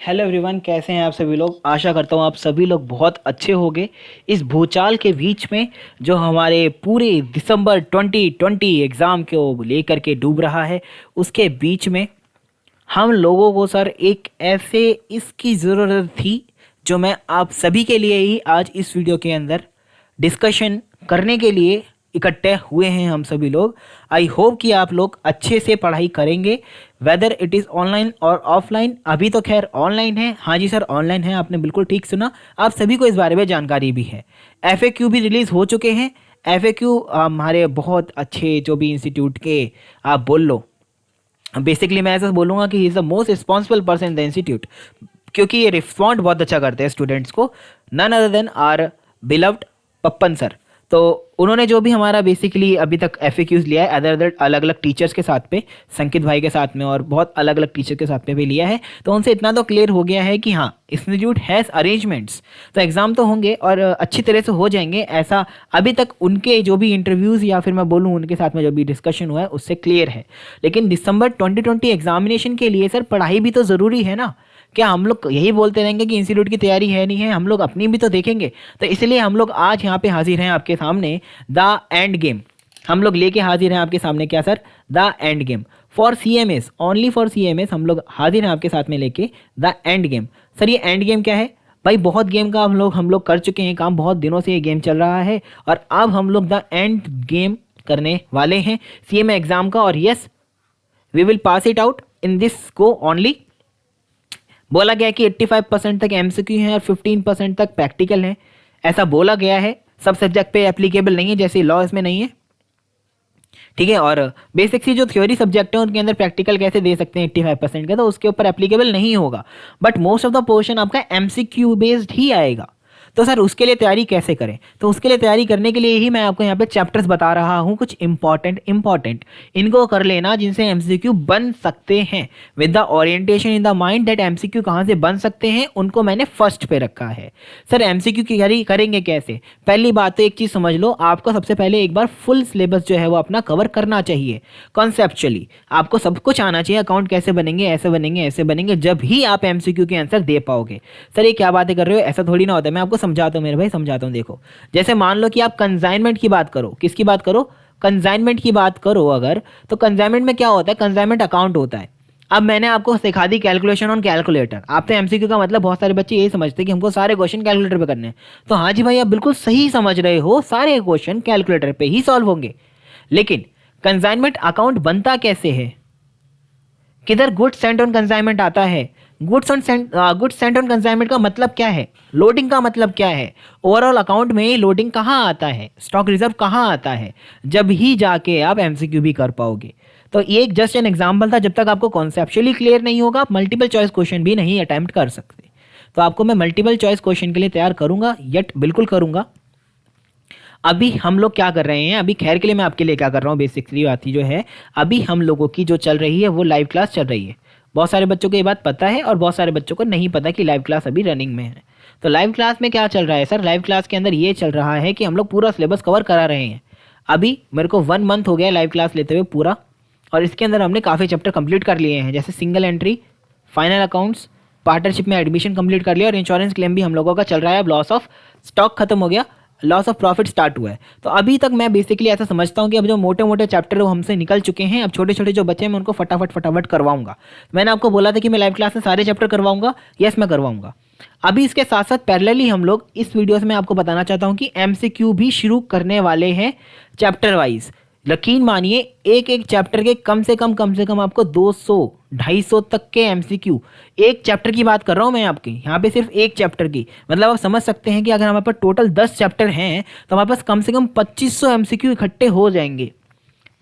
Hello everyone, कैसे हैं आप सभी लोग। आशा करता हूँ आप सभी लोग बहुत अच्छे होंगे। इस भूचाल के बीच में जो हमारे पूरे दिसंबर 2020 एग्ज़ाम को लेकर के डूब रहा है, उसके बीच में हम लोगों को सर एक ऐसे इसकी ज़रूरत थी जो मैं आप सभी के लिए ही आज इस वीडियो के अंदर डिस्कशन करने के लिए इकट्ठे हुए हैं हम सभी लोग। आई होप कि आप लोग अच्छे से पढ़ाई करेंगे, वेदर इट इज़ ऑनलाइन और ऑफलाइन। अभी तो खैर ऑनलाइन है, हाँ जी सर ऑनलाइन है, आपने बिल्कुल ठीक सुना। आप सभी को इस बारे में जानकारी भी है। एफएक्यू भी रिलीज़ हो चुके हैं। एफएक्यू हमारे बहुत अच्छे जो भी इंस्टीट्यूट के आप बोल लो, बेसिकली मैं ऐसा बोलूँगा कि he is the most responsible person in the institute, क्योंकि ये रिस्पॉन्ड बहुत अच्छा करते हैं स्टूडेंट्स को। None other than our beloved Pappan sir. तो उन्होंने जो भी हमारा बेसिकली अभी तक एफएक्यूज लिया है अदर अदर अलग अलग टीचर्स के साथ पे, संकित भाई के साथ में और बहुत अलग अलग टीचर के साथ में भी लिया है, तो उनसे इतना तो क्लियर हो गया है कि हाँ इंस्टीट्यूट हैज़ अरेंजमेंट्स, तो एग्ज़ाम तो होंगे और अच्छी तरह से हो जाएंगे। ऐसा अभी तक उनके जो भी इंटरव्यूज़ या फिर मैं बोलूँ उनके साथ में जो भी डिस्कशन हुआ है उससे क्लियर है। लेकिन दिसंबर 2020 एग्जामिनेशन के लिए सर पढ़ाई भी तो ज़रूरी है ना। क्या हम लोग यही बोलते रहेंगे कि इंस्टीट्यूट की तैयारी है नहीं है, हम लोग अपनी भी तो देखेंगे। तो इसलिए हम लोग आज यहाँ पे हाजिर हैं आपके सामने द एंड गेम। हम लोग लेके हाजिर हैं आपके सामने क्या sir, the end game for C M S, only for C M S हम लोग हाजिर हैं आपके साथ में लेके द एंड गेम। सर ये एंड गेम क्या है भाई? बहुत गेम का हम लोग कर चुके हैं काम, बहुत दिनों से ये गेम चल रहा है और अब हम लोग द एंड गेम करने वाले हैं सी एम एग्ज़ाम का। और yes, we will pass it out in this go only. बोला गया कि 85% तक एमसीक्यू है और 15% तक प्रैक्टिकल है, ऐसा बोला गया है। सब सब्जेक्ट पे एप्लीकेबल नहीं है, जैसे लॉ इसमें नहीं है, ठीक है। और बेसिक सी जो थ्योरी सब्जेक्ट है उनके अंदर प्रैक्टिकल कैसे दे सकते हैं 85% का, तो उसके ऊपर एप्लीकेबल नहीं होगा। But most of the portion आपका एमसीक्यू बेस्ड ही आएगा। तो सर उसके लिए तैयारी कैसे करें? तो उसके लिए तैयारी करने के लिए ही मैं आपको यहाँ पे चैप्टर्स बता रहा हूँ, कुछ इंपॉर्टेंट इनको कर लेना जिनसे एमसीक्यू बन सकते हैं। With the orientation in the mind that MCQ कहाँ से बन सकते हैं उनको मैंने फर्स्ट पे रखा है। सर एमसीक्यू की तैयारी करेंगे कैसे? पहली बात तो एक चीज़ समझ लो, आपको सबसे पहले एक बार फुल सिलेबस जो है वो अपना कवर करना चाहिए। कॉन्सेप्चुअली आपको सब कुछ आना चाहिए, अकाउंट कैसे बनेंगे, ऐसे बनेंगे, ऐसे बनेंगे, जब ही आप एमसीक्यू के आंसर दे पाओगे। सर ये क्या बातें कर रहे हो, ऐसा थोड़ी ना होता है। मैं आपको समझाता हूँ मेरे भाई, समझाता हूँ। देखो जैसे मान लो कि आप कंसाइनमेंट की बात करो, किसकी बात करो? कंसाइनमेंट की बात करो अगर, तो कंसाइनमेंट में क्या होता है? कंसाइनमेंट अकाउंट होता है। अब मैंने आपको सिखा दी कैलकुलेशन ऑन कैलकुलेटर। आप तो एमसीक्यू का मतलब बहुत सारे बच्चे यही समझते हैं कि हमको सारे क्वेश्चन कैलकुलेटर पे करने हैं। तो हाँ जी भाई, आप बिल्कुल सही समझ रहे हो, सारे क्वेश्चन कैलकुलेटर पे ही सॉल्व होंगे। लेकिन कंसाइनमेंट अकाउंट बनता कैसे है? किधर गुड्स सेंट ऑन कंसाइनमेंट आता है? गुड्स सेंट ऑन कंसाइनमेंट का मतलब क्या है? लोडिंग का मतलब क्या है? ओवरऑल अकाउंट में लोडिंग कहाँ आता है, स्टॉक रिजर्व कहाँ आता है, जब ही जाके आप एमसीक्यू भी कर पाओगे। तो ये एक जस्ट एन एग्जाम्पल था। जब तक आपको कॉन्सेप्चुअली क्लियर नहीं होगा आप मल्टीपल चॉइस क्वेश्चन भी नहीं अटैम्प्ट कर सकते। तो आपको मैं मल्टीपल चॉइस क्वेश्चन के लिए तैयार करूंगा, यट बिल्कुल करूंगा। अभी हम लोग क्या कर रहे हैं, अभी खैर के लिए मैं आपके लिए क्या कर रहा हूँ, बेसिकली बात ही जो है, अभी हम लोगों की जो चल रही है वो लाइव क्लास चल रही है। बहुत सारे बच्चों को ये बात पता है और बहुत सारे बच्चों को नहीं पता कि लाइव क्लास अभी रनिंग में है। तो लाइव क्लास में क्या चल रहा है सर? लाइव क्लास के अंदर ये चल रहा है कि हम लोग पूरा सिलेबस कवर करा रहे हैं। अभी मेरे को 1 मंथ हो गया लाइव क्लास लेते हुए पूरा, और इसके अंदर हमने काफ़ी चैप्टर कंप्लीट कर लिए हैं, जैसे single entry, final accounts, partnership में एडमिशन कंप्लीट कर लिया और इंश्योरेंस क्लेम भी हम लोगों का चल रहा है। अब लॉस ऑफ स्टॉक खत्म हो गया, लॉस ऑफ प्रॉफिट स्टार्ट हुआ है। तो अभी तक मैं बेसिकली ऐसा समझता हूँ कि अब जो मोटे मोटे चैप्टर वो हमसे निकल चुके हैं, अब छोटे छोटे जो बच्चे हैं मैं उनको फटाफट करवाऊंगा। मैंने आपको बोला था कि मैं लाइव क्लास में सारे चैप्टर करवाऊंगा, यस मैं करवाऊंगा। अभी इसके साथ साथ पैरेलली हम लोग इस वीडियो से मैं आपको बताना चाहता हूँ कि एमसीक्यू भी शुरू करने वाले हैं चैप्टर वाइज। यकीन मानिए एक एक चैप्टर के कम से कम आपको 200-250 तक के एमसीक्यू, एक चैप्टर की बात कर रहा हूँ मैं आपकी यहाँ पे, सिर्फ एक चैप्टर की। मतलब आप समझ सकते हैं कि अगर हमारे पास टोटल 10 चैप्टर हैं तो हमारे पास कम से कम 2500 एमसीक्यू इकट्ठे हो जाएंगे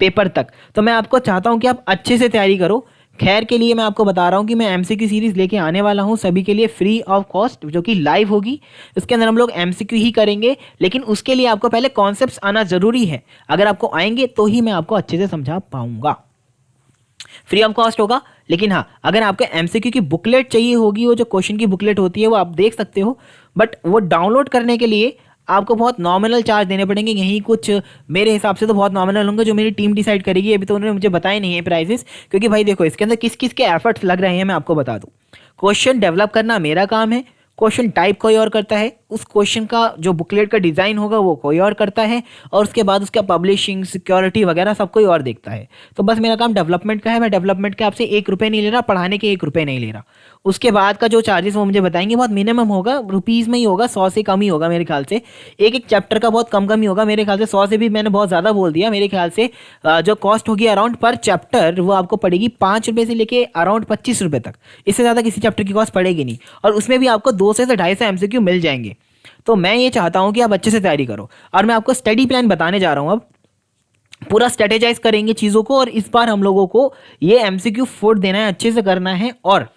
पेपर तक। तो मैं आपको चाहता हूँ कि आप अच्छे से तैयारी करो। खैर के लिए मैं आपको बता रहा हूँ कि मैं एमसीक्यू सीरीज़ लेके आने वाला हूँ सभी के लिए फ्री ऑफ कॉस्ट, जो कि लाइव होगी। इसके अंदर हम लोग एमसीक्यू ही करेंगे, लेकिन उसके लिए आपको पहले कॉन्सेप्ट्स आना ज़रूरी है। अगर आपको आएंगे तो ही मैं आपको अच्छे से समझा पाऊंगा। फ्री ऑफ कॉस्ट होगा, लेकिन हाँ अगर आपको एमसीक्यू की बुकलेट चाहिए होगी, वो जो क्वेश्चन की बुकलेट होती है वो आप देख सकते हो, बट वो डाउनलोड करने के लिए आपको बहुत नॉमिनल चार्ज देने पड़ेंगे। यहीं कुछ मेरे हिसाब से तो बहुत नॉमिनल होंगे, जो मेरी टीम डिसाइड करेगी। अभी तो उन्होंने मुझे बताए नहीं है प्राइसेस, क्योंकि भाई देखो इसके अंदर किस किस के एफर्ट्स लग रहे हैं मैं आपको बता दूं। क्वेश्चन डेवलप करना मेरा काम है, क्वेश्चन टाइप कोई और करता है, उस क्वेश्चन का जो बुकलेट का डिज़ाइन होगा वो कोई और करता है, और उसके बाद उसका पब्लिशिंग, सिक्योरिटी वगैरह सब कोई और देखता है। तो बस मेरा काम डेवलपमेंट का है। मैं डेवलपमेंट के आपसे 1 रुपये नहीं ले रहा, पढ़ाने के 1 रुपये नहीं ले रहा। उसके बाद का जो चार्जेस वो मुझे बताएंगे बहुत मिनिमम होगा, रुपीज़ में ही होगा, 100 से कम ही होगा मेरे ख्याल से। एक एक चैप्टर का बहुत कम कम ही होगा मेरे ख्याल से, 100 से भी मैंने बहुत ज़्यादा बोल दिया। मेरे ख्याल से जो कॉस्ट होगी अराउंड पर चैप्टर वो आपको पड़ेगी 5 रुपये से लेके अराउंड 25 रुपये तक। इससे ज़्यादा किसी चैप्टर की कॉस्ट पड़ेगी नहीं, और उसमें भी आपको 200 से 250 MCQ मिल जाएंगे। तो मैं ये चाहता हूँ कि आप अच्छे से तैयारी करो, और मैं आपको स्टडी प्लान बताने जा रहा हूँ। अब पूरा स्ट्रेटेजाइज करेंगे चीज़ों को, और इस बार हम लोगों को ये MCQ फुट देना है, अच्छे से करना है, और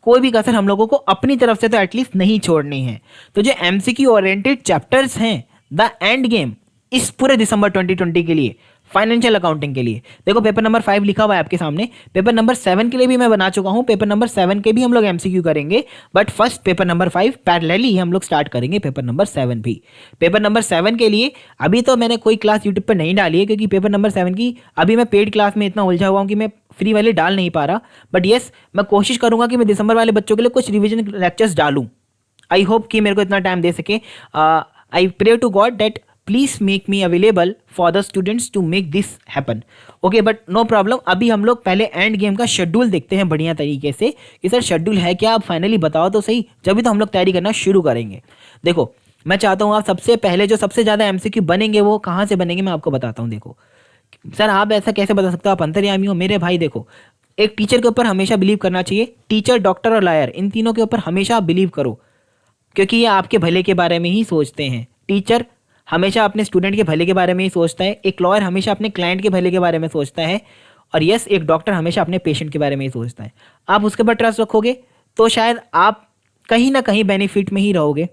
कोई भी कसर हम लोगों को अपनी तरफ से तो एटलीस्ट नहीं छोड़नी है। तो जो MCQ ओरिएंटेड चैप्टर्स हैं, द एंड गेम इस पूरे दिसंबर 2020 के लिए, फाइनेंशियल अकाउंटिंग के लिए, देखो पेपर नंबर 5 लिखा हुआ है आपके सामने। पेपर नंबर 7 के लिए भी मैं बना चुका हूं, पेपर नंबर 7 के भी हम लोग MCQ करेंगे, but first paper number 5 parallelly हम लोग स्टार्ट करेंगे पेपर नंबर 7 भी। पेपर नंबर 7 के लिए अभी तो मैंने कोई क्लास यूट्यूब पर नहीं डाली है, क्योंकि पेपर नंबर 7 की अभी मैं पेड क्लास में इतना उलझा हुआ हूँ कि मैं फ्री वाले डाल नहीं पा रहा। बट येस, मैं कोशिश करूंगा कि मैं दिसंबर वाले बच्चों के लिए कुछ रिविजन लेक्चर्स डालूं। आई होप कि मेरे को इतना टाइम दे सके। I pray to God that please make me available for the students to make this happen. Okay, but no problem. अभी हम लोग पहले एंड गेम का शेड्यूल देखते हैं बढ़िया तरीके से कि सर शेड्यूल है क्या, आप फाइनली बताओ तो सही, जब भी तो हम लोग तैयारी करना शुरू करेंगे। देखो, मैं चाहता हूँ आप सबसे पहले जो सबसे ज़्यादा MCQ बनेंगे वो कहाँ से बनेंगे, मैं आपको बताता हूँ। देखो सर, आप ऐसा कैसे बता सकते हो, आप अंतर्यामी हो मेरे भाई। देखो, एक टीचर के ऊपर हमेशा बिलीव करना चाहिए। टीचर, डॉक्टर और लायर, इन तीनों के ऊपर हमेशा बिलीव करो, क्योंकि ये आपके भले के बारे में ही सोचते हैं। टीचर हमेशा अपने स्टूडेंट के भले के बारे में ही सोचता है, एक लॉयर हमेशा अपने क्लाइंट के भले के बारे में सोचता है, और यस, एक डॉक्टर हमेशा अपने पेशेंट के बारे में ही सोचता है। आप उसके ऊपर ट्रस्ट रखोगे तो शायद आप कहीं ना कहीं बेनिफिट में ही रहोगे।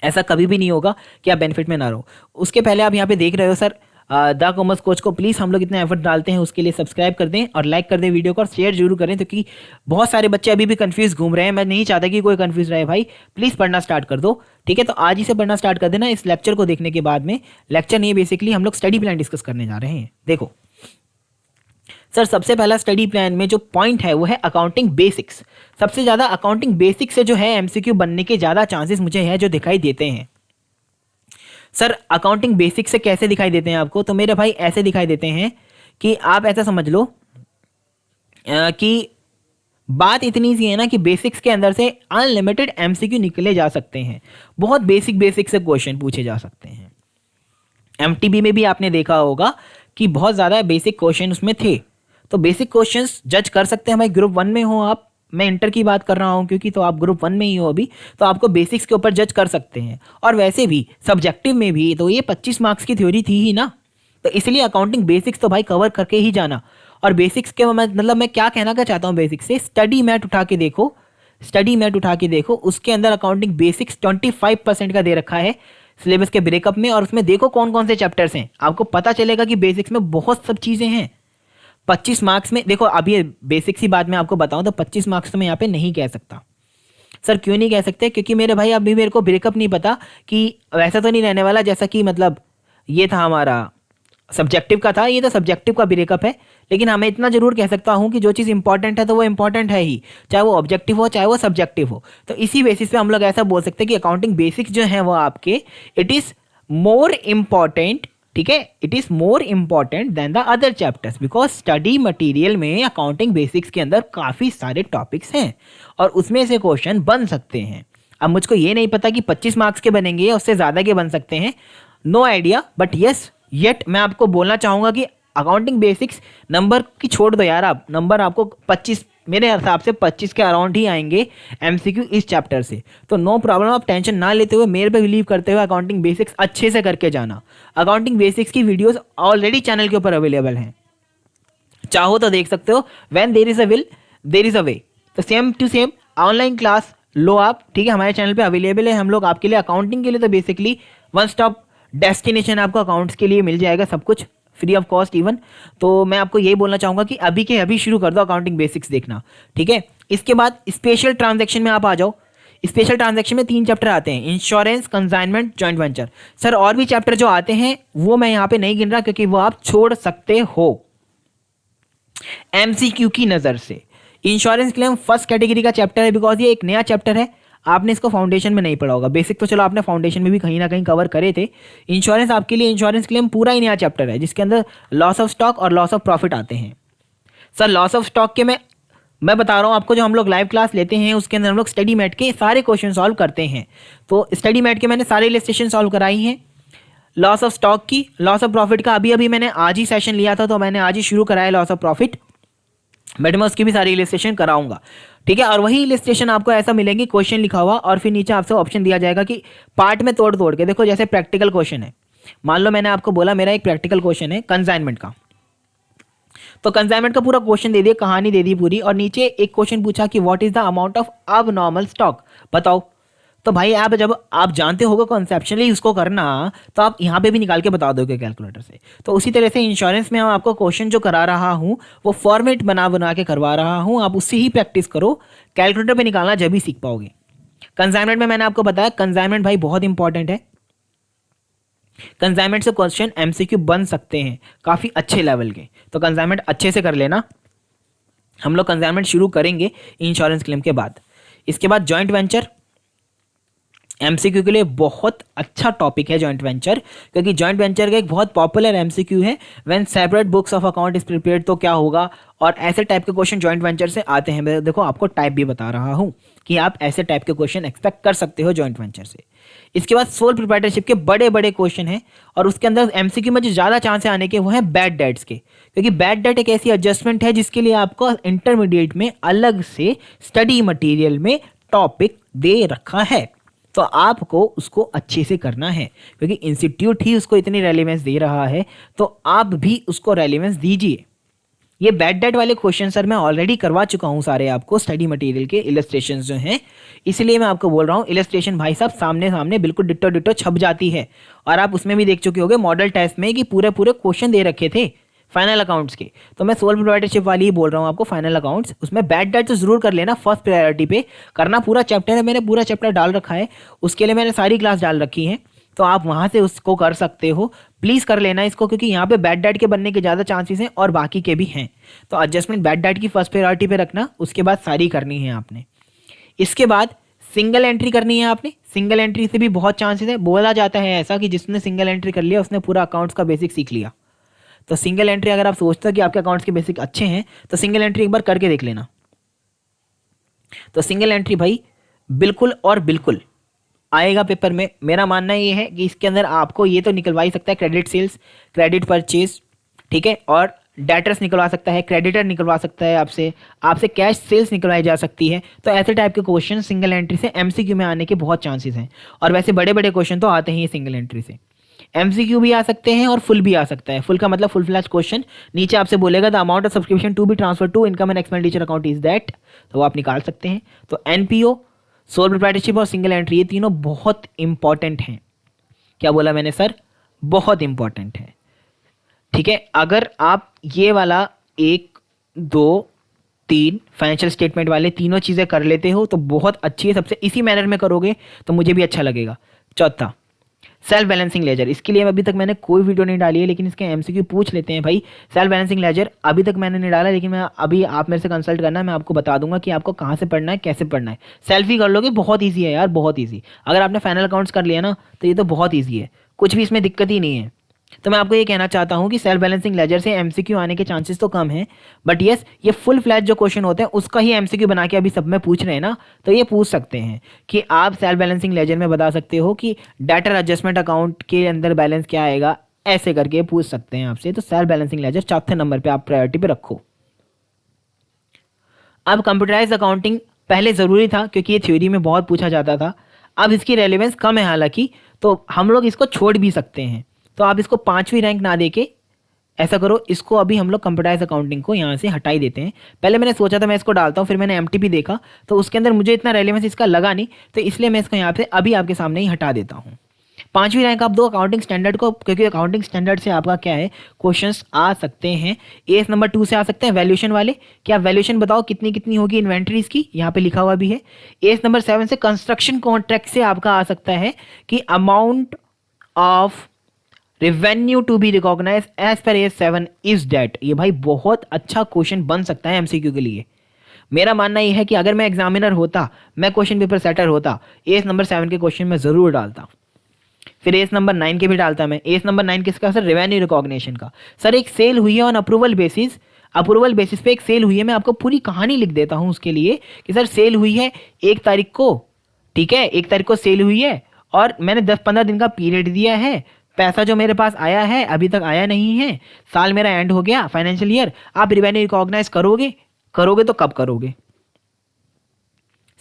ऐसा कभी भी नहीं होगा कि आप बेनिफिट में ना रहो। उसके पहले आप यहाँ पे देख रहे हो सर द कॉमर्स कोच को, प्लीज़ हम लोग इतना एफर्ट डालते हैं उसके लिए सब्सक्राइब कर दें और लाइक कर दें वीडियो को, और शेयर जरूर करें, क्योंकि बहुत सारे बच्चे अभी भी कंफ्यूज घूम रहे हैं। मैं नहीं चाहता कि कोई कंफ्यूज रहे भाई, प्लीज़ पढ़ना स्टार्ट कर दो। ठीक है, तो आज ही से पढ़ना स्टार्ट कर देना इस लेक्चर को देखने के बाद में। लेक्चर नहीं, बेसिकली हम लोग स्टडी प्लान डिस्कस करने जा रहे हैं। देखो सर, सबसे पहला स्टडी प्लान में जो पॉइंट है वो है अकाउंटिंग बेसिक्स। सबसे ज़्यादा अकाउंटिंग बेसिक्स से जो है MCQ बनने के ज़्यादा चांसेस मुझे है जो दिखाई देते हैं। सर अकाउंटिंग बेसिक्स से कैसे दिखाई देते हैं आपको, तो मेरे भाई ऐसे दिखाई देते हैं कि आप ऐसा समझ लो कि बात इतनी सी है ना कि बेसिक्स के अंदर से अनलिमिटेड MCQ निकले जा सकते हैं। बहुत बेसिक बेसिक से क्वेश्चन पूछे जा सकते हैं। MTB में भी आपने देखा होगा कि बहुत ज़्यादा बेसिक क्वेश्चन उसमें थे। तो बेसिक क्वेश्चंस जज कर सकते हैं भाई। ग्रुप 1 में हो आप, मैं इंटर की बात कर रहा हूँ क्योंकि, तो आप ग्रुप 1 में ही हो अभी, तो आपको बेसिक्स के ऊपर जज कर सकते हैं। और वैसे भी सब्जेक्टिव में भी तो ये 25 मार्क्स की थ्योरी थी ही ना, तो इसलिए अकाउंटिंग बेसिक्स तो भाई कवर करके ही जाना। और बेसिक्स के मतलब मैं क्या कहना चाहता हूँ बेसिक्स से, स्टडी मैट उठा के देखो, स्टडी मैट उठा के देखो, उसके अंदर अकाउंटिंग बेसिक्स 25% का दे रखा है सिलेबस के ब्रेकअप में, और उसमें देखो कौन कौन से चैप्टर्स हैं, आपको पता चलेगा कि बेसिक्स में बहुत सब चीज़ें हैं। 25 मार्क्स में देखो, अब ये बेसिक्स ही बात मैं आपको बताऊं तो 25 मार्क्स तो मैं यहाँ पे नहीं कह सकता। सर क्यों नहीं कह सकते, क्योंकि मेरे भाई अभी मेरे को ब्रेकअप नहीं पता कि वैसा तो नहीं रहने वाला जैसा कि मतलब ये था हमारा सब्जेक्टिव का था, ये तो सब्जेक्टिव का ब्रेकअप है। लेकिन हमें इतना जरूर कह सकता हूँ कि जो चीज़ इंपॉर्टेंट है तो वो इंपॉर्टेंट है ही, चाहे वो ऑब्जेक्टिव हो चाहे वो सब्जेक्टिव हो। तो इसी बेसिस पे हम लोग ऐसा बोल सकते हैं कि अकाउंटिंग बेसिक्स जो है वो आपके इट इज़ मोर इम्पॉर्टेंट, ठीक है, it is more important than the other chapters, because study material में अकाउंटिंग बेसिक्स के अंदर काफ़ी सारे टॉपिक्स हैं और उसमें से क्वेश्चन बन सकते हैं। अब मुझको ये नहीं पता कि 25 मार्क्स के बनेंगे या उससे ज़्यादा के बन सकते हैं, no idea, but yes yet मैं आपको बोलना चाहूँगा कि अकाउंटिंग बेसिक्स नंबर की छोड़ दो यार, आप नंबर आपको 25 मेरे हिसाब से 25 के अराउंड ही आएंगे MCQ इस चैप्टर से। तो नो प्रॉब्लम, आप टेंशन ना लेते हुए मेरे पे बिलीव करते हुए अकाउंटिंग बेसिक्स अच्छे से करके जाना। अकाउंटिंग बेसिक्स की वीडियोस ऑलरेडी चैनल के ऊपर अवेलेबल हैं, चाहो तो देख सकते हो। When there is a will there is a way, तो same to same online class लो आप, ठीक है, हमारे चैनल पे अवेलेबल है। हम लोग आपके लिए अकाउंटिंग के लिए तो बेसिकली वन स्टॉप डेस्टिनेशन आपको अकाउंट्स के लिए मिल जाएगा, सब कुछ फ्री ऑफ कॉस्ट इवन। तो मैं आपको यही बोलना चाहूँगा कि अभी के अभी शुरू कर दो अकाउंटिंग बेसिक्स देखना, ठीक है। इसके बाद स्पेशल ट्रांजैक्शन में आप आ जाओ। स्पेशल ट्रांजैक्शन में 3 चैप्टर आते हैं, insurance, consignment, joint venture. Sir और भी चैप्टर जो आते हैं वो मैं यहाँ पे नहीं गिन रहा क्योंकि वो आप छोड़ सकते हो MCQ की नज़र से। इंश्योरेंस क्लेम फर्स्ट कैटेगरी का चैप्टर है, बिकॉज ये एक नया चैप्टर है, आपने इसको फाउंडेशन में नहीं पढ़ा होगा। बेसिक तो चलो आपने फाउंडेशन में भी कहीं ना कहीं कवर करे थे। इंश्योरेंस आपके लिए इंश्योरेंस क्लेम पूरा ही नया चैप्टर है, जिसके अंदर लॉस ऑफ स्टॉक और लॉस ऑफ प्रॉफिट आते हैं। सर लॉस ऑफ स्टॉक के मैं बता रहा हूँ आपको, जो हम लोग लाइव क्लास लेते हैं उसके अंदर हम लोग स्टडी मैट के सारे क्वेश्चन सॉल्व करते हैं। तो स्टडी मैट के मैंने सारे इलस्ट्रेशन सॉल्व कराई हैं। लॉस ऑफ स्टॉक की, लॉस ऑफ प्रॉफिट का अभी मैंने आज ही सेशन लिया था, तो मैंने आज ही शुरू कराया लॉस ऑफ प्रॉफिट, बट मैं उसकी भी सारी इलस्ट्रेशन कराऊंगा, ठीक है। और वही इलस्ट्रेशन आपको ऐसा मिलेंगे, क्वेश्चन लिखा हुआ और फिर नीचे आपसे ऑप्शन दिया जाएगा कि पार्ट में तोड़ तोड़ के देखो। जैसे प्रैक्टिकल क्वेश्चन है, मान लो मैंने आपको बोला मेरा एक प्रैक्टिकल क्वेश्चन है कंसाइनमेंट का, तो कंसाइनमेंट का पूरा क्वेश्चन दे दिया, कहानी दे दी पूरी, और नीचे एक क्वेश्चन पूछा कि what is the amount of अब नॉर्मल स्टॉक, बताओ। तो भाई आप जब आप जानते होगे कॉन्सेप्चुअली उसको करना, तो आप यहाँ पे भी निकाल के बता दोगे कैलकुलेटर से। तो उसी तरह से इंश्योरेंस में हम आपको क्वेश्चन जो करा रहा हूँ वो फॉर्मेट बना बना के करवा रहा हूँ, आप उससे ही प्रैक्टिस करो, कैलकुलेटर पे निकालना जब भी सीख पाओगे। कंसाइनमेंट में मैंने आपको बताया, कंसाइनमेंट भाई बहुत इंपॉर्टेंट है। कंसाइनमेंट से क्वेश्चन एमसीक्यू बन सकते हैं काफ़ी अच्छे लेवल के, तो कंसाइनमेंट अच्छे से कर लेना। हम लोग कंसाइनमेंट शुरू करेंगे इंश्योरेंस क्लेम के बाद। इसके बाद जॉइंट वेंचर एमसीक्यू के लिए बहुत अच्छा टॉपिक है जॉइंट वेंचर, क्योंकि जॉइंट वेंचर का एक बहुत पॉपुलर एमसीक्यू है। When separate books of account is prepared तो क्या होगा, और ऐसे टाइप के क्वेश्चन जॉइंट वेंचर से आते हैं। मैं देखो आपको टाइप भी बता रहा हूँ कि आप ऐसे टाइप के क्वेश्चन एक्सपेक्ट कर सकते हो जॉइंट वेंचर से। इसके बाद सोल प्रोप्राइटरशिप के बड़े बड़े क्वेश्चन हैं, और उसके अंदर एमसीक्यू में जो ज़्यादा चांस है आने के वो हैं बैड डेट्स के, क्योंकि बैड डेट एक ऐसी एडजस्टमेंट है जिसके लिए आपको इंटरमीडिएट में अलग से स्टडी मटेरियल में टॉपिक दे रखा है, तो आपको उसको अच्छे से करना है, क्योंकि इंस्टीट्यूट ही उसको इतनी रेलेवेंस दे रहा है, तो आप भी उसको रेलेवेंस दीजिए। ये बैड डेट वाले क्वेश्चन सर मैं ऑलरेडी करवा चुका हूँ सारे आपको स्टडी मटेरियल के इलस्ट्रेशन जो हैं, इसलिए मैं आपको बोल रहा हूँ इलस्ट्रेशन भाई साहब सामने सामने बिल्कुल डिट्टो डिट्टो छप जाती है। और आप उसमें भी देख चुके होंगे मॉडल टेस्ट में कि पूरे पूरे क्वेश्चन दे रखे थे फाइनल अकाउंट्स के। तो मैं सोल प्रोप्राइटरशिप वाली ही बोल रहा हूँ आपको, फाइनल अकाउंट्स उसमें बैड डेट तो जरूर कर लेना, फर्स्ट प्रायोरिटी पे करना। पूरा चैप्टर है, मैंने पूरा चैप्टर डाल रखा है, उसके लिए मैंने सारी क्लास डाल रखी है, तो आप वहाँ से उसको कर सकते हो। प्लीज़ कर लेना इसको, क्योंकि यहाँ पे बैड डेट के बनने के ज़्यादा चांसेस हैं और बाकी के भी हैं। तो एडजस्टमेंट बैड डेट की फर्स्ट प्रायोरिटी पे रखना, उसके बाद सारी करनी है आपने। इसके बाद सिंगल एंट्री करनी है आपने। सिंगल एंट्री से भी बहुत चांसेस है, बोला जाता है ऐसा कि जिसने सिंगल एंट्री कर लिया उसने पूरा अकाउंट्स का बेसिक सीख लिया। तो सिंगल एंट्री अगर आप सोचते हो कि आपके अकाउंट्स के बेसिक अच्छे हैं तो सिंगल एंट्री एक बार करके देख लेना। तो सिंगल एंट्री भाई बिल्कुल और बिल्कुल आएगा पेपर में। मेरा मानना ये है कि इसके अंदर आपको ये तो निकलवा ही सकता है क्रेडिट सेल्स, क्रेडिट परचेज, ठीक है, और डेटर्स निकलवा सकता है, क्रेडिटर निकलवा सकता है, आपसे कैश सेल्स निकलवाई जा सकती है। तो ऐसे टाइप के क्वेश्चन सिंगल एंट्री से एमसीक्यू में आने के बहुत चांसेस हैं, और वैसे बड़े बड़े क्वेश्चन तो आते हैं सिंगल एंट्री से। एमसीक्यू भी आ सकते हैं और फुल भी आ सकता है। फुल का मतलब फुल फ्लैश क्वेश्चन, नीचे आपसे बोलेगा the amount of subscription to be transfer to income and expenditure account is that, तो वो आप निकाल सकते हैं। तो एनपीओ, सोल प्रोप्राइटरशिप और सिंगल एंट्री, ये तीनों बहुत इंपॉर्टेंट हैं। क्या बोला मैंने सर? बहुत इंपॉर्टेंट है, ठीक है। अगर आप ये वाला 1 2 3 फाइनेंशियल स्टेटमेंट वाले तीनों चीज़ें कर लेते हो तो बहुत अच्छी है, सबसे इसी मैनर में करोगे तो मुझे भी अच्छा लगेगा। चौथा सेल्फ बैलेंसिंग लेजर, इसके लिए अभी तक मैंने कोई वीडियो नहीं डाली है, लेकिन इसके एमसीक्यू पूछ लेते हैं भाई। सेल्फ बैलेंसिंग लेजर अभी तक मैंने नहीं डाला, लेकिन मैं अभी आप मेरे से कंसल्ट करना, मैं आपको बता दूंगा कि आपको कहाँ से पढ़ना है, कैसे पढ़ना है। सेल्फ ही कर लोगे, बहुत ईजी है यार, बहुत ईजी। अगर आपने फाइनल अकाउंट्स कर लिया ना तो ये तो बहुत ईजी है, कुछ भी इसमें दिक्कत ही नहीं है। तो मैं आपको ये कहना चाहता हूँ कि सेल्फ बैलेंसिंग लेजर से एमसीक्यू आने के चांसेस तो कम हैं, बट यस ये फुल फ्लैश जो क्वेश्चन होते हैं उसका ही एमसीक्यू बना के अभी सब में पूछ रहे हैं ना, तो ये पूछ सकते हैं कि आप सेल्फ बैलेंसिंग लेजर में बता सकते हो कि डेटर एडजस्टमेंट अकाउंट के अंदर बैलेंस क्या आएगा, ऐसे करके पूछ सकते हैं आपसे। तो सेल्फ बैलेंसिंग लेजर चौथे नंबर पर आप प्रायोरिटी पे रखो। अब कंप्यूटराइज अकाउंटिंग पहले ज़रूरी था क्योंकि ये थ्योरी में बहुत पूछा जाता था, अब इसकी रेलेवेंस कम है हालांकि, तो हम लोग इसको छोड़ भी सकते हैं। तो आप इसको 5वीं रैंक ना देके ऐसा करो, इसको अभी हम लोग कंप्यूटराइज अकाउंटिंग को यहाँ से हटा ही देते हैं। पहले मैंने सोचा था मैं इसको डालता हूँ, फिर मैंने एमटीपी देखा तो उसके अंदर मुझे इतना रेलेवेंस इसका लगा नहीं, तो इसलिए मैं इसको यहाँ से अभी आपके सामने ही हटा देता हूँ। 5वीं रैंक आप दो अकाउंटिंग स्टैंडर्ड को, क्योंकि अकाउंटिंग स्टैंडर्ड से आपका क्या है क्वेश्चंस आ सकते हैं। एस नंबर 2 से आ सकते हैं वैल्यूएशन वाले, कि आप वैल्यूएशन बताओ कितनी कितनी होगी इन्वेंट्रीज की, यहाँ पे लिखा हुआ भी है। एस नंबर 7 से कंस्ट्रक्शन कॉन्ट्रैक्ट से आपका आ सकता है कि amount of revenue to be recognise as per AS 7 is date. ये भाई बहुत अच्छा क्वेश्चन बन सकता है एमसीक्यू के लिए, मेरा मानना ये है कि अगर मैं एग्जामिनर होता, मैं क्वेश्चन पेपर सेटर होता, एस नंबर 7 के क्वेश्चन में ज़रूर डालता, फिर एस नंबर 9 के भी डालता मैं। एस नंबर 9 किसका सर? रेवेन्यू रिकॉग्निशन का। सर एक सेल हुई है ऑन अप्रूवल बेसिस पे एक सेल हुई है, मैं आपको पूरी कहानी लिख देता हूँ उसके लिए कि सर सेल हुई है 1 तारीख को, ठीक है, 1 तारीख को सेल हुई है और मैंने 10-15 दिन का पीरियड दिया है, पैसा जो मेरे पास आया है अभी तक आया नहीं है, साल मेरा एंड हो गया, फाइनेंशियल ईयर, आप रिवेन्यू रिकॉग्नाइज करोगे तो कब करोगे?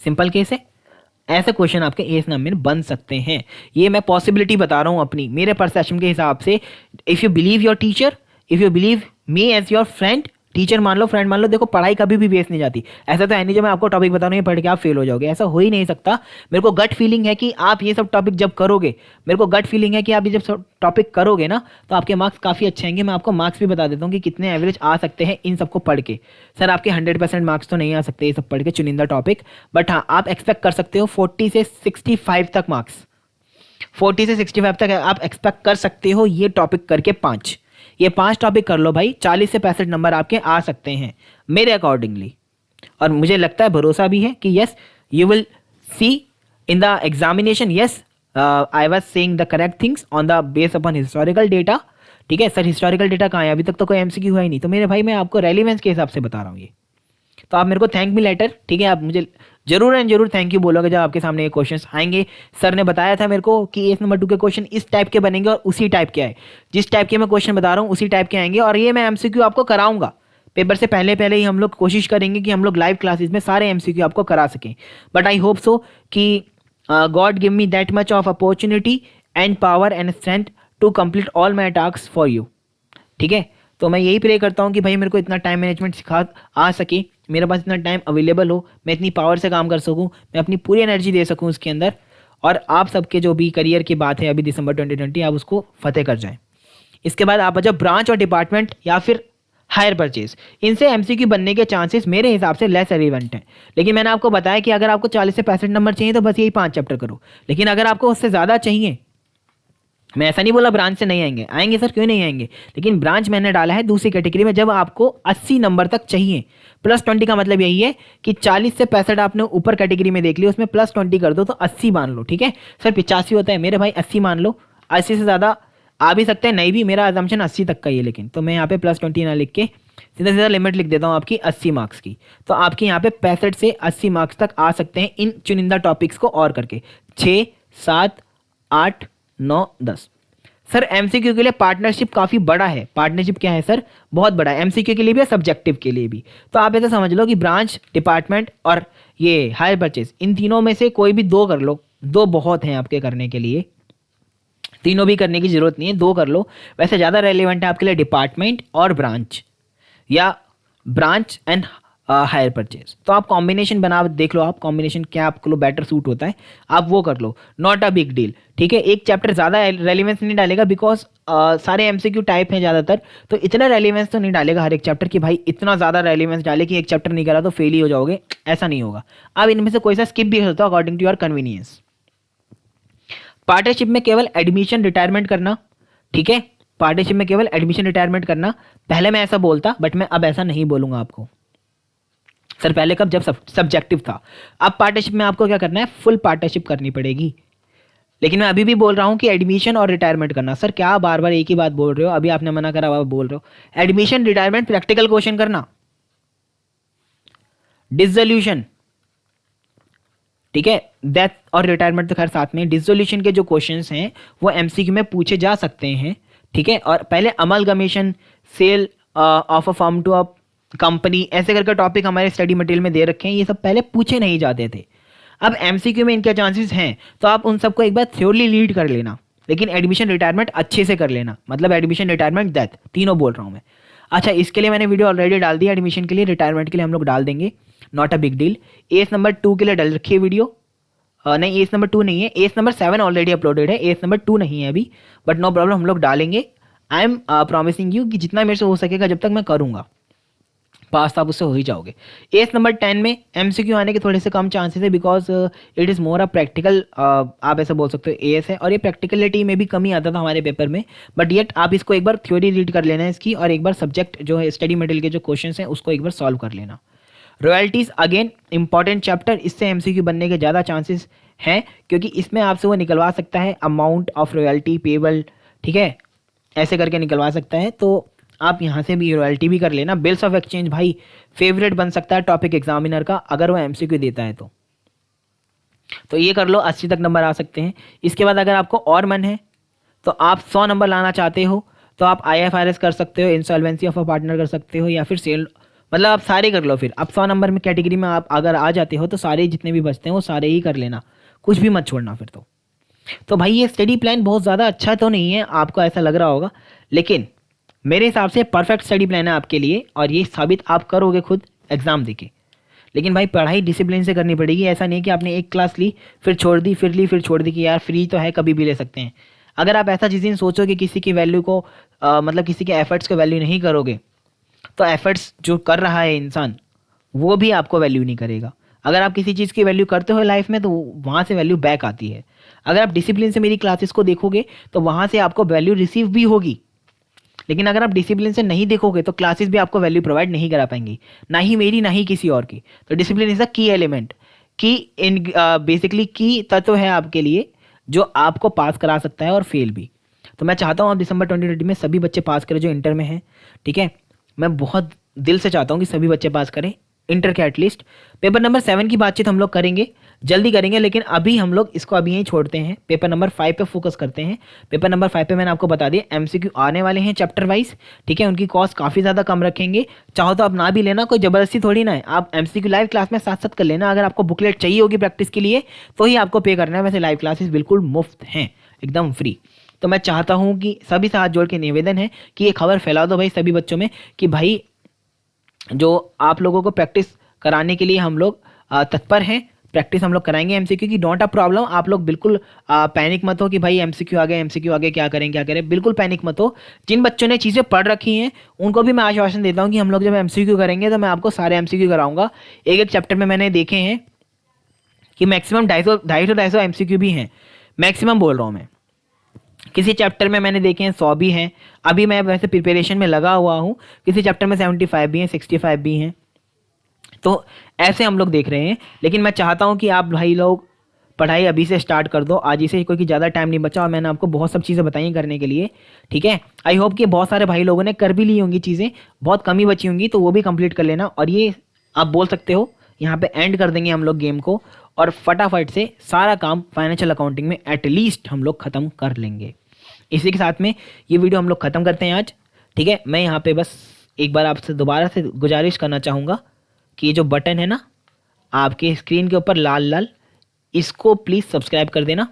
सिंपल केस है। ऐसे क्वेश्चन आपके एस नंबर में बन सकते हैं। ये मैं पॉसिबिलिटी बता रहा हूं अपनी, मेरे परसेप्शन के हिसाब से। If you believe your teacher, if you believe me as your friend, teacher मान लो, फ्रेंड मान लो, देखो पढ़ाई कभी भी वेस्ट नहीं जाती। ऐसा तो है नहीं जो मैं आपको टॉपिक बता रहा हूँ ये पढ़ के आप फेल हो जाओगे, ऐसा हो ही नहीं सकता। मेरे को गट फीलिंग है कि आप ये सब टॉपिक जब करोगे, मेरे को गट फीलिंग है कि आप ये जब टॉपिक करोगे ना तो आपके मार्क्स काफ़ी अच्छे आएंगे। मैं आपको मार्क्स भी बता देता हूँ कि कितने एवरेज आ सकते हैं इन सबको पढ़ के। सर आपके 100% मार्क्स तो नहीं आ सकते ये सब पढ़ के चुनिंदा टॉपिक, बट हाँ आप एक्सपेक्ट कर सकते हो 40 से 65 तक मार्क्स, 40 से 65 तक आप एक्सपेक्ट कर सकते हो ये टॉपिक करके। ये 5 टॉपिक कर लो भाई, 40 से 65 नंबर आपके आ सकते हैं मेरे अकॉर्डिंगली। और मुझे लगता है, भरोसा भी है कि yes you will see in the examination, yes I was saying the correct things on the base upon historical data. ठीक है सर, हिस्टोरिकल डेटा कहाँ है? अभी तक तो कोई एमसीक्यू हुआ ही नहीं। तो मेरे भाई मैं आपको रेलिवेंस के हिसाब से बता रहा हूँ ये। तो आप मेरे को थैंक मी लेटर, ठीक है, आप मुझे जरूर एंड जरूर थैंक यू बोलोगे जब आपके सामने ये क्वेश्चंस आएंगे। सर ने बताया था मेरे को कि एस नंबर 2 के क्वेश्चन इस टाइप के बनेंगे और उसी टाइप के आए, जिस टाइप के मैं क्वेश्चन बता रहा हूँ उसी टाइप के आएंगे। और ये मैं एमसीक्यू आपको कराऊंगा पेपर से पहले ही। हम लोग कोशिश करेंगे कि हम लोग लाइव क्लासेस में सारे एमसीक्यू आपको करा सकें। बट आई होप सो कि God give me that much of opportunity and power and strength to complete all my task for you. ठीक है, तो मैं यही प्रे करता हूँ कि भाई मेरे को इतना टाइम मैनेजमेंट सिखा आ सके, मेरे पास इतना टाइम अवेलेबल हो, मैं इतनी पावर से काम कर सकूँ, मैं अपनी पूरी एनर्जी दे सकूँ उसके अंदर, और आप सबके जो भी करियर की बात है अभी दिसंबर 2020 आप उसको फतेह कर जाएं। इसके बाद आप जब ब्रांच और डिपार्टमेंट या फिर हायर परचेज, इनसे एमसीक्यू बनने के चांसेस मेरे हिसाब से लेस रिलेवेंट हैं। लेकिन मैंने आपको बताया कि अगर आपको 40 से 65 नंबर चाहिए तो बस यही 5 चैप्टर करो। लेकिन अगर आपको उससे ज़्यादा चाहिए, मैं ऐसा नहीं बोला ब्रांच से नहीं आएंगे, आएंगे सर, क्यों नहीं आएंगे, लेकिन ब्रांच मैंने डाला है दूसरी कैटेगरी में जब आपको 80 नंबर तक चाहिए। +20 का मतलब यही है कि 40 से 65 आपने ऊपर कैटेगरी में देख लिया, उसमें +20 कर दो तो 80 मान लो। ठीक है सर, 85 होता है मेरे भाई, 80 मान लो, 80 से ज़्यादा आ भी सकते हैं, नहीं भी, मेरा अजम्पशन 80 तक का ही है। लेकिन तो मैं यहाँ पे +20 ना लिख के सीधा सीधा लिमिट लिख देता हूँ आपकी 80 मार्क्स की। तो आपके यहाँ पे 65 से 80 मार्क्स तक आ सकते हैं इन चुनिंदा टॉपिक्स को और करके। 6, 7, 8, 9, 10। सर एमसीक्यू के लिए पार्टनरशिप काफ़ी बड़ा है। पार्टनरशिप क्या है सर? बहुत बड़ा है, एमसीक्यू के लिए भी और सब्जेक्टिव के लिए भी। तो आप ऐसा समझ लो कि ब्रांच, डिपार्टमेंट और ये हायर परचेज, इन तीनों में से कोई भी 2 कर लो, 2 बहुत हैं आपके करने के लिए, तीनों भी करने की जरूरत नहीं है, 2 कर लो। वैसे ज़्यादा रेलिवेंट है आपके लिए डिपार्टमेंट और ब्रांच, या ब्रांच एंड हायर परचेज। तो आप कॉम्बिनेशन बना देख लो, आप कॉम्बिनेशन क्या आपको बेटर सूट होता है आप वो कर लो, नॉट अ बिग डील। ठीक है, एक चैप्टर ज़्यादा रेलिवेंस नहीं डालेगा बिकॉज सारे एमसीक्यू टाइप हैं ज़्यादातर, तो इतना रेलिवेंस तो नहीं डालेगा हर एक चैप्टर की भाई इतना ज़्यादा रेलिवेंस डाले कि एक चैप्टर नहीं करा तो फेल ही हो जाओगे, ऐसा नहीं होगा। आप इनमें से कोई सा स्किप भी कर सकते हो according to your convenience. Partnership में केवल एडमिशन रिटायरमेंट करना, ठीक है, पार्टनरशिप में केवल एडमिशन रिटायरमेंट करना। पहले मैं ऐसा बोलता बट मैं अब ऐसा नहीं बोलूँगा आपको। सर पहले कब? जब सब्जेक्टिव था। अब पार्टनरशिप में आपको क्या करना है? फुल पार्टनरशिप करनी पड़ेगी। लेकिन मैं अभी भी बोल रहा हूँ कि एडमिशन और रिटायरमेंट करना। सर क्या बार बार एक ही बात बोल रहे हो? अभी आपने मना करा, अब बोल रहे हो एडमिशन, रिटायरमेंट, प्रैक्टिकल क्वेश्चन करना, डिसोल्यूशन, ठीक है, डेथ और रिटायरमेंट तो खैर साथ में। डिसोल्यूशन के जो क्वेश्चंस हैं वो एमसीक्यू में पूछे जा सकते हैं, ठीक है। और पहले amalgamation, sale of a firm to a company, ऐसे करके टॉपिक हमारे स्टडी मटेरियल में दे रखे हैं, ये सब पहले पूछे नहीं जाते थे। अब एमसीक्यू में इनके चांसेस हैं तो आप उन सबको एक बार थ्योरली लीड कर लेना, लेकिन एडमिशन रिटायरमेंट अच्छे से कर लेना, मतलब एडमिशन, रिटायरमेंट, डेथ, तीनों बोल रहा हूँ मैं। अच्छा, इसके लिए मैंने वीडियो ऑलरेडी डाल दी, एडमिशन के लिए, रिटायरमेंट के लिए हम लोग डाल देंगे, not a big deal. S number 2 के लिए डाल रखी है वीडियो, नहीं एस नंबर 2 नहीं है, एस नंबर 7 ऑलरेडी अपलोडेड है, एस नंबर 2 नहीं है अभी, बट नो प्रॉब्लम, हम लोग डालेंगे। आई एम प्रॉमिसिंग यू कि जितना मेरे से हो सकेगा जब तक मैं करूँगा, पास तो आप उससे हो ही जाओगे। एस नंबर 10 में एमसीक्यू आने के थोड़े से कम चांसेस है because it is more a practical, आप ऐसा बोल सकते हो, एएस है और ये प्रैक्टिकलिटी में भी कमी आता था हमारे पेपर में, बट येट आप इसको एक बार थ्योरी रीड कर लेना है इसकी, और एक बार सब्जेक्ट जो है स्टडी मटेरियल के जो क्वेश्चन हैं उसको एक बार सॉल्व कर लेना। रॉयल्टीज अगेन इंपॉर्टेंट चैप्टर, इससे एमसीक्यू बनने के ज़्यादा चांसेस हैं क्योंकि इसमें आपसे वो निकलवा सकता है अमाउंट ऑफ रॉयल्टी पेबल, ठीक है, ऐसे करके निकलवा सकता है। तो आप यहाँ से भी रॉयल्टी भी कर लेना। बिल्स ऑफ एक्सचेंज भाई फेवरेट बन सकता है टॉपिक एग्जामिनर का अगर वो एमसीक्यू देता है तो ये कर लो, 80 तक नंबर आ सकते हैं। इसके बाद अगर आपको और मन है तो आप 100 नंबर लाना चाहते हो तो आप आईएफआरएस कर सकते हो, इंसॉल्वेंसी ऑफ अ पार्टनर कर सकते हो, या फिर सेल, मतलब आप सारे कर लो। फिर आप 100 नंबर में कैटेगरी में आप अगर आ जाते हो तो सारे जितने भी बचते हैं वो सारे ही कर लेना, कुछ भी मत छोड़ना फिर तो भाई ये स्टडी प्लान बहुत ज़्यादा अच्छा तो नहीं है, आपको ऐसा लग रहा होगा, लेकिन मेरे हिसाब से परफेक्ट स्टडी प्लान है आपके लिए और ये साबित आप करोगे खुद एग्ज़ाम देके। लेकिन भाई पढ़ाई डिसिप्लिन से करनी पड़ेगी, ऐसा नहीं कि आपने एक क्लास ली फिर छोड़ दी, फिर ली फिर छोड़ दी कि यार फ्री तो है कभी भी ले सकते हैं। अगर आप ऐसा जिस दिन सोचो कि किसी की वैल्यू को मतलब किसी के एफर्ट्स को वैल्यू नहीं करोगे तो एफर्ट्स जो कर रहा है इंसान वो भी आपको वैल्यू नहीं करेगा। अगर आप किसी चीज़ की वैल्यू करते हो लाइफ में तो वहाँ से वैल्यू बैक आती है। अगर आप डिसिप्लिन से मेरी क्लासेस को देखोगे तो वहाँ से आपको वैल्यू रिसीव भी होगी, लेकिन अगर आप डिसिप्लिन से नहीं देखोगे तो क्लासेस भी आपको वैल्यू प्रोवाइड नहीं करा पाएंगी, ना ही मेरी ना ही किसी और की। तो डिसिप्लिन इज अ की एलिमेंट, की इन बेसिकली की तत्व है आपके लिए जो आपको पास करा सकता है और फेल भी। तो मैं चाहता हूँ आप दिसंबर 2020 में सभी बच्चे पास करें जो इंटर में हैं, ठीक है। मैं बहुत दिल से चाहता हूँ कि सभी बच्चे पास करें इंटर के एटलीस्ट। पेपर नंबर 7 की बातचीत हम लोग करेंगे, जल्दी करेंगे, लेकिन अभी हम लोग इसको अभी यहीं छोड़ते हैं। पेपर नंबर 5 पे फोकस करते हैं। पेपर नंबर 5 पे मैंने आपको बता दिया एमसीक्यू आने वाले हैं चैप्टर वाइज, ठीक है। उनकी कॉस्ट काफ़ी ज़्यादा कम रखेंगे, चाहो तो आप ना भी लेना, कोई ज़बरदस्ती थोड़ी ना है। आप एमसीक्यू लाइव क्लास में साथ साथ कर लेना। अगर आपको बुकलेट चाहिए होगी प्रैक्टिस के लिए तो ही आपको पे करना है, वैसे लाइव क्लासेस बिल्कुल मुफ्त हैं, एकदम फ्री। तो मैं चाहता हूँ कि सभी से हाथ जोड़ के निवेदन है कि ये खबर फैला दो भाई सभी बच्चों में कि भाई जो आप लोगों को प्रैक्टिस कराने के लिए हम लोग तत्पर हैं। प्रैक्टिस हम लोग कराएंगे एमसीक्यू की, नॉट अ प्रॉब्लम। आप लोग बिल्कुल पैनिक मत हो कि भाई एमसीक्यू आ गए, एमसीक्यू आ गए, क्या करें, बिल्कुल पैनिक मत हो। जिन बच्चों ने चीज़ें पढ़ रखी हैं उनको भी मैं आश्वासन देता हूँ कि हम लोग जब एमसीक्यू करेंगे तो मैं आपको सारे एमसीक्यू कराऊंगा। एक एक चैप्टर में मैंने देखे हैं कि मैक्सिमम 250 एमसीक्यू भी हैं, मैक्सिमम बोल रहा हूँ मैं। किसी चैप्टर में मैंने देखे हैं 100 भी हैं। अभी मैं वैसे प्रिपरेशन में लगा हुआ हूँ, किसी चैप्टर में 75 भी हैं, 65 भी हैं। तो ऐसे हम लोग देख रहे हैं, लेकिन मैं चाहता हूं कि आप भाई लोग पढ़ाई अभी से स्टार्ट कर दो, आज ही से, कोई ज़्यादा टाइम नहीं बचा और मैंने आपको बहुत सब चीज़ें बताई करने के लिए, ठीक है। आई होप कि बहुत सारे भाई लोगों ने कर भी ली होंगी चीज़ें, बहुत कम ही बची होंगी, तो वो भी कंप्लीट कर लेना। और ये आप बोल सकते हो यहाँ पे एंड कर देंगे हम लोग गेम को और फटाफट से सारा काम फाइनेंशियल अकाउंटिंग में एटलीस्ट हम लोग ख़त्म कर लेंगे। इसी के साथ में ये वीडियो हम लोग ख़त्म करते हैं आज, ठीक है। मैं यहाँ पे बस एक बार आपसे दोबारा से गुजारिश करना चाहूँगा कि ये जो बटन है ना आपके स्क्रीन के ऊपर लाल लाल, इसको प्लीज़ सब्सक्राइब कर देना।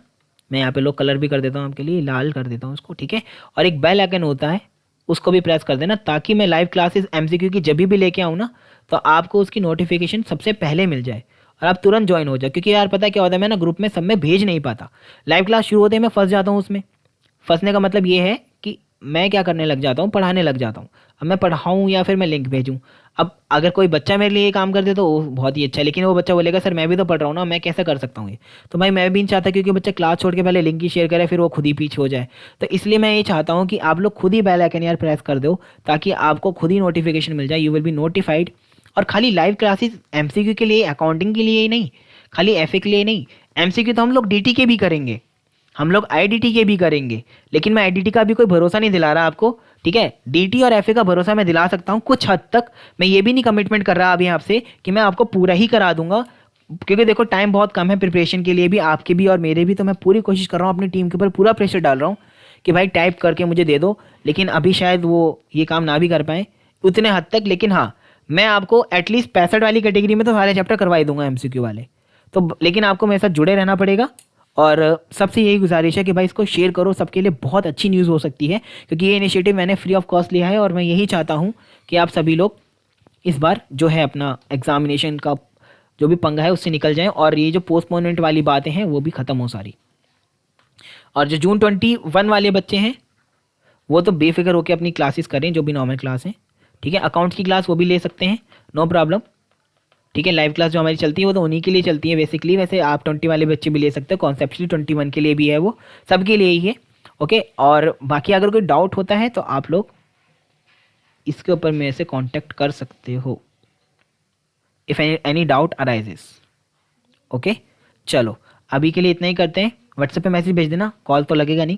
मैं यहाँ पे लोग कलर भी कर देता हूँ आपके लिए, लाल कर देता हूँ उसको, ठीक है। और एक बेल आइकन होता है उसको भी प्रेस कर देना ताकि मैं लाइव क्लासेस एमसीक्यू की जब भी लेके आऊँ ना तो आपको उसकी नोटिफिकेशन सबसे पहले मिल जाए और आप तुरंत ज्वाइन हो जाए। क्योंकि यार पता है क्या होता है, मैं ना ग्रुप में सब में भेज नहीं पाता, लाइव क्लास शुरू होते ही मैं फंस जाता हूँ उसमें। फंसने का मतलब ये है कि मैं क्या करने लग जाता हूँ, पढ़ाने लग जाता हूँ। अब मैं पढ़ाऊँ या फिर मैं लिंक भेजूँ, अब अगर कोई बच्चा मेरे लिए ये काम कर दे तो वो बहुत ही अच्छा है, लेकिन वो बच्चा बोलेगा सर मैं भी तो पढ़ रहा हूँ ना, मैं कैसे कर सकता हूँ ये। तो भाई मैं भी नहीं चाहता क्योंकि बच्चा क्लास छोड़ के पहले लिंक ही शेयर करे फिर वो खुद ही पीछे हो जाए। तो इसलिए मैं ये चाहता हूँ कि आप लोग खुद ही बेल आइकन यार प्रेस कर दो ताकि आपको खुद ही नोटिफिकेशन मिल जाए, यू विल बी नोटिफाइड। और खाली लाइव क्लासेस एमसीक्यू के लिए, अकाउंटिंग के लिए ही नहीं, खाली एफए के लिए नहीं, एमसीक्यू तो हम लोग डीटी के भी करेंगे, हम लोग आईडीटी के भी करेंगे। लेकिन मैं आईडीटी का भी कोई भरोसा नहीं दिला रहा आपको, ठीक है। डीटी और एफए का भरोसा मैं दिला सकता हूँ कुछ हद तक। मैं ये भी नहीं कमिटमेंट कर रहा अभी आपसे कि मैं आपको पूरा ही करा दूंगा, क्योंकि देखो टाइम बहुत कम है प्रिपरेशन के लिए भी, आपके भी और मेरे भी। तो मैं पूरी कोशिश कर रहा हूँ, अपनी टीम के ऊपर पूरा प्रेशर डाल रहा हूँ कि भाई टाइप करके मुझे दे दो। लेकिन अभी शायद वो ये काम ना भी कर पाए उतने हद तक। लेकिन हाँ, मैं आपको एटलीस्ट 65 वाली कैटेगरी में तो सारे चैप्टर करवाई दूंगा एमसीक्यू वाले। तो लेकिन आपको मेरे साथ जुड़े रहना पड़ेगा और सबसे यही गुजारिश है कि भाई इसको शेयर करो, सबके लिए बहुत अच्छी न्यूज़ हो सकती है क्योंकि ये इनिशिएटिव मैंने फ्री ऑफ कॉस्ट लिया है। और मैं यही चाहता हूँ कि आप सभी लोग इस बार जो है अपना एग्जामिनेशन का जो भी पंगा है उससे निकल जाएं और ये जो पोस्टपोनमेंट वाली बातें हैं वो भी ख़त्म हो सारी। और जो जून 21 वाले बच्चे हैं वो तो बेफिक्र होकर अपनी क्लासेस करें जो भी नॉर्मल क्लास हैं, ठीक है। अकाउंट्स की क्लास वो भी ले सकते हैं, नो प्रॉब्लम, ठीक है। लाइव क्लास जो हमारी चलती है वो तो उन्हीं के लिए चलती है बेसिकली। वैसे आप 20 वाले बच्चे भी ले सकते हो, कॉन्सेप्चुअली 21 के लिए भी है, वो सबके लिए ही है, ओके। और बाकी अगर कोई डाउट होता है तो आप लोग इसके ऊपर मेरे से कांटेक्ट कर सकते हो। If any doubt arises. Okay, चलो अभी के लिए इतना ही करते हैं। व्हाट्सएप पे मैसेज भेज देना, कॉल तो लगेगा नहीं।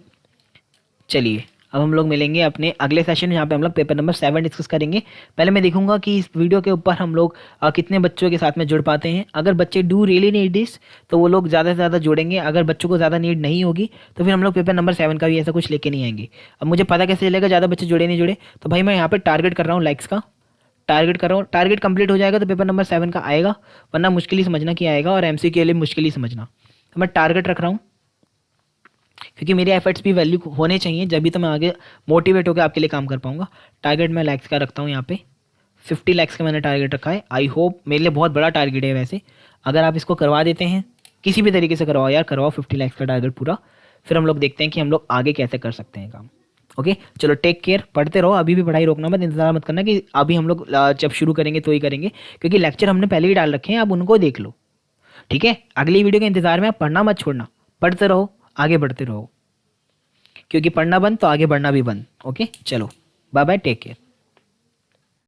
चलिए अब हम लोग मिलेंगे अपने अगले सेशन में, यहाँ पे हम लोग पेपर नंबर 7 डिस्कस करेंगे। पहले मैं देखूंगा कि इस वीडियो के ऊपर हम लोग कितने बच्चों के साथ में जुड़ पाते हैं। अगर बच्चे डू रियली नीड दिस तो वो लोग ज़्यादा से ज़्यादा जुड़ेंगे। अगर बच्चों को ज़्यादा नीड नहीं होगी तो फिर हम लोग पेपर नंबर 7 का भी ऐसा कुछ लेके नहीं आएंगे। अब मुझे पता कैसे चलेगा ज़्यादा बच्चे जुड़े नहीं जुड़े? तो भाई मैं यहाँ पर टारगेट कर रहा हूँ लाइक्स का, टारगेट कर रहा हूँ। टारगेट कंप्लीट हो जाएगा तो पेपर नंबर 7 का आएगा, वरना मुश्किल ही समझना कि आएगा, और एमसी के लिए मुश्किल ही समझना। तो मैं टारगेट रख रहा हूँ क्योंकि मेरे एफर्ट्स भी वैल्यू होने चाहिए, जब भी तो मैं आगे मोटिवेट होकर आपके लिए काम कर पाऊंगा। टारगेट मैं लाइक्स का रखता हूँ यहाँ पे 50 लाइक्स का मैंने टारगेट रखा है। आई होप, मेरे लिए बहुत बड़ा टारगेट है वैसे। अगर आप इसको करवा देते हैं, किसी भी तरीके से करवाओ यार, करवाओ 50 लाइक्स का टारगेट पूरा, फिर हम लोग देखते हैं कि हम लोग आगे कैसे कर सकते हैं काम। ओके चलो, टेक केयर, पढ़ते रहो, अभी भी पढ़ाई रोकना मत, इंतजार मत करना कि अभी हम लोग जब शुरू करेंगे तो ही करेंगे, क्योंकि लेक्चर हमने पहले ही डाल रखे हैं, आप उनको देख लो। ठीक है, अगली वीडियो के इंतजार में आप पढ़ना मत छोड़ना, पढ़ते रहो, आगे बढ़ते रहो, क्योंकि पढ़ना बंद तो आगे बढ़ना भी बंद। ओके चलो, बाय बाय, टेक केयर।